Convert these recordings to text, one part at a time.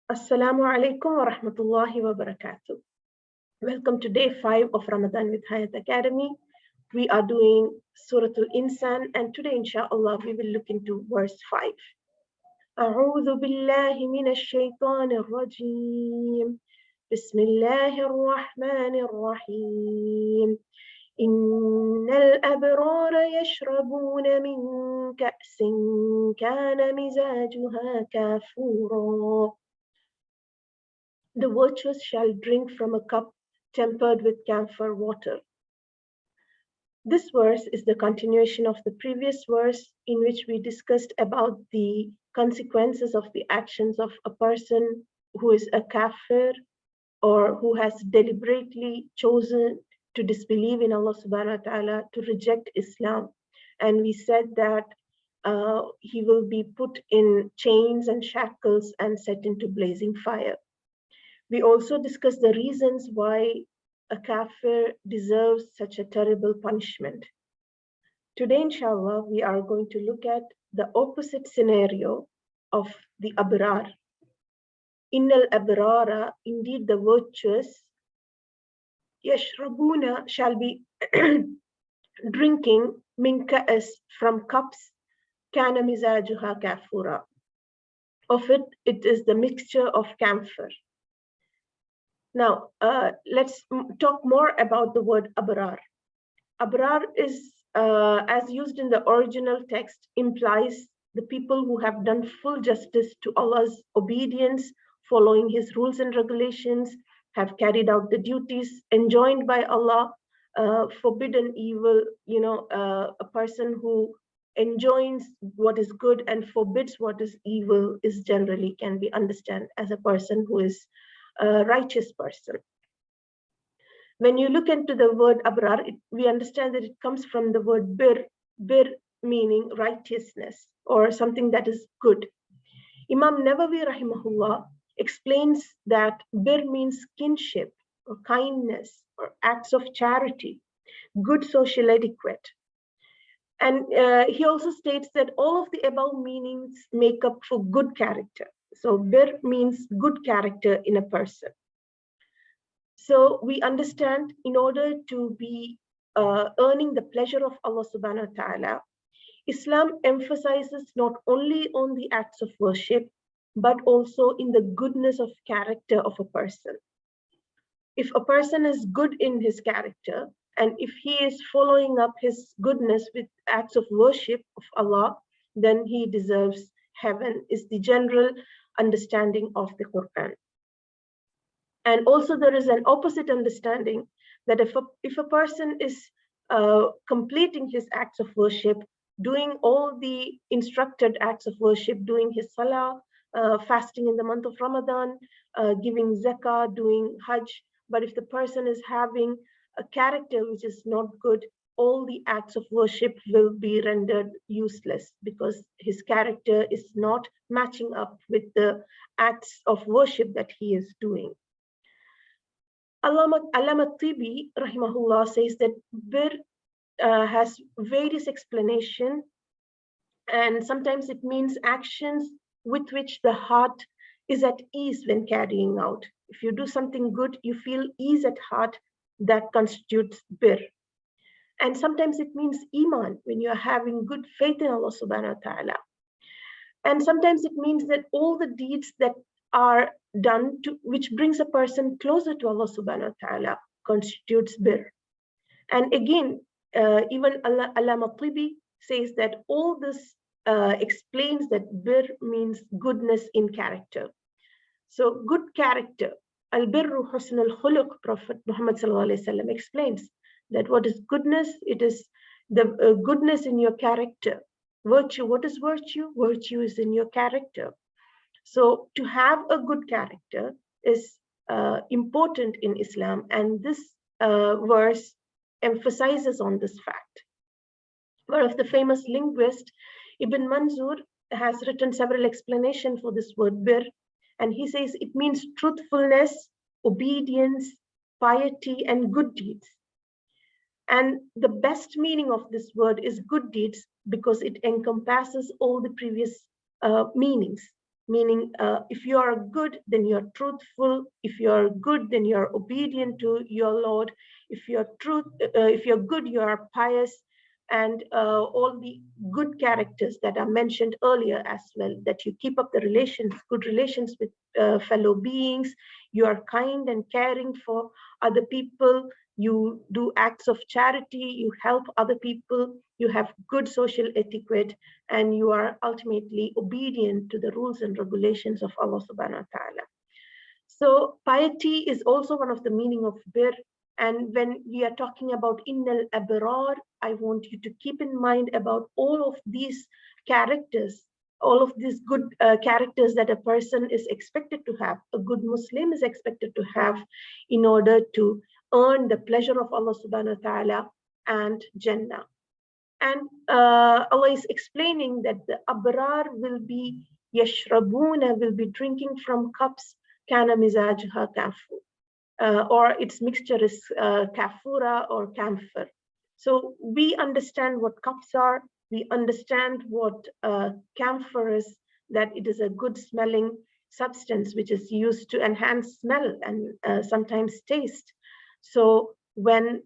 Assalamu alaikum wa rahmatullahi wa barakatuh. Welcome to day 5 of Ramadan with Hayat Academy. We are doing Surah Insan, and today, inshallah, we will look into verse 5. أعوذ بالله من الشيطان الرجيم. بسم الله الرحمن الرحيم. إن الأبرار يشربون من كأس كان مزاجها كافورا. The virtuous shall drink from a cup tempered with camphor water. This verse is the continuation of the previous verse in which we discussed about the consequences of the actions of a person who is a kafir or who has deliberately chosen to disbelieve in Allah subhanahu wa ta'ala, to reject Islam. And we said that he will be put in chains and shackles and set into blazing fire. We also discussed the reasons why a kafir deserves such a terrible punishment. Today, inshallah, we are going to look at the opposite scenario of the abrar. Innal abrara, indeed the virtuous, yashrabuna shall be drinking min ka'as, from cups, kana mizajuha kafura. Of it is the mixture of camphor. Now, let's talk more about the word abrar. Abrar is, as used in the original text, implies the people who have done full justice to Allah's obedience, following His rules and regulations, have carried out the duties enjoined by Allah, forbidden evil. A person who enjoins what is good and forbids what is evil is generally can be understood as a person who is a righteous person. When you look into the word abrar, we understand that it comes from the word bir meaning righteousness or something that is good. Imam Nawawi rahimahullah explains that bir means kinship or kindness or acts of charity, good social etiquette. And he also states that all of the above meanings make up for good character. So bir means good character in a person. So we understand in order to be earning the pleasure of Allah subhanahu wa ta'ala, Islam emphasizes not only on the acts of worship, but also in the goodness of character of a person. If a person is good in his character, and if he is following up his goodness with acts of worship of Allah, then he deserves heaven, is the general understanding of the Quran. And also there is an opposite understanding that if a person is completing his acts of worship, doing all the instructed acts of worship, doing his salah, fasting in the month of Ramadan, giving zakah, doing hajj, but if the person is having a character which is not good, all the acts of worship will be rendered useless because his character is not matching up with the acts of worship that he is doing. Allama Tibi, rahimahullah, says that bir has various explanations, and sometimes it means actions with which the heart is at ease when carrying out. If you do something good, you feel ease at heart, that constitutes bir. And sometimes it means iman, when you are having good faith in Allah subhanahu wa ta'ala. And sometimes it means that all the deeds that are done which brings a person closer to Allah subhanahu wa ta'ala constitutes bir. And again, even Allama Tibi says that all this explains that bir means goodness in character. So good character, al-birru husn al-khuluq, Prophet Muhammad sallallahu alaihi wasallam explains that what is goodness, it is the goodness in your character. Virtue, what is virtue? Virtue is in your character. So to have a good character is important in Islam, and this verse emphasizes on this fact. One of the famous linguists, Ibn Manzur, has written several explanations for this word bir, and he says it means truthfulness, obedience, piety, and good deeds. And the best meaning of this word is good deeds because it encompasses all the previous meanings. meaning if you are good, then you're truthful. If you're good, then you're obedient to your Lord. If you're good, you are pious, and all the good characters that are mentioned earlier as well, that you keep up the good relations with fellow beings, you are kind and caring for other people, you do acts of charity, you help other people, you have good social etiquette, and you are ultimately obedient to the rules and regulations of Allah subhanahu wa ta'ala. So piety is also one of the meaning of bir. And when we are talking about innal abrar, I want you to keep in mind about all of these characters, all of these good characters that a person is expected to have, a good Muslim is expected to have in order to earn the pleasure of Allah subhanahu wa ta'ala and Jannah. And Allah is explaining that the abrar will be yashrabuna, will be drinking from cups kana mizajuha kafu, or its mixture is kafura or camphor. So we understand what cups are, we understand what camphor is, that it is a good smelling substance which is used to enhance smell and sometimes taste. So when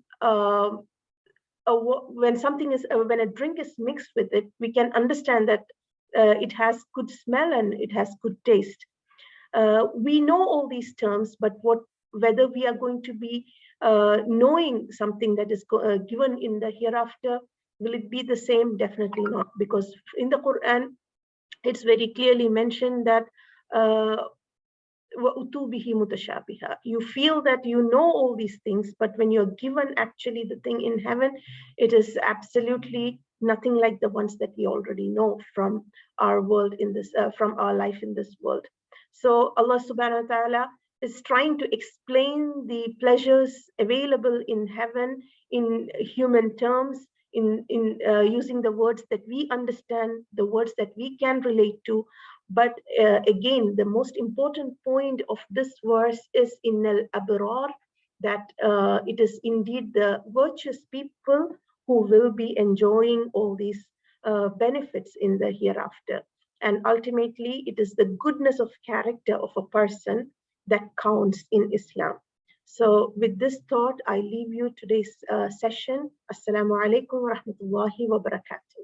when a drink is mixed with it, we can understand that it has good smell and it has good taste. We know all these terms, but whether we are going to be knowing something that is given in the hereafter, will it be the same? Definitely not, because in the Quran, it's very clearly mentioned that you feel that you know all these things, but when you're given actually the thing in heaven, it is absolutely nothing like the ones that we already know from our world in this, from our life in this world. So Allah subhanahu wa ta'ala is trying to explain the pleasures available in heaven in human terms, in using the words that we understand, the words that we can relate to. But again, the most important point of this verse is in al-abrar, that it is indeed the virtuous people who will be enjoying all these benefits in the hereafter. And ultimately, it is the goodness of character of a person that counts in Islam. So with this thought, I leave you today's session. Assalamu alaikum wa rahmatullahi wa barakatuh.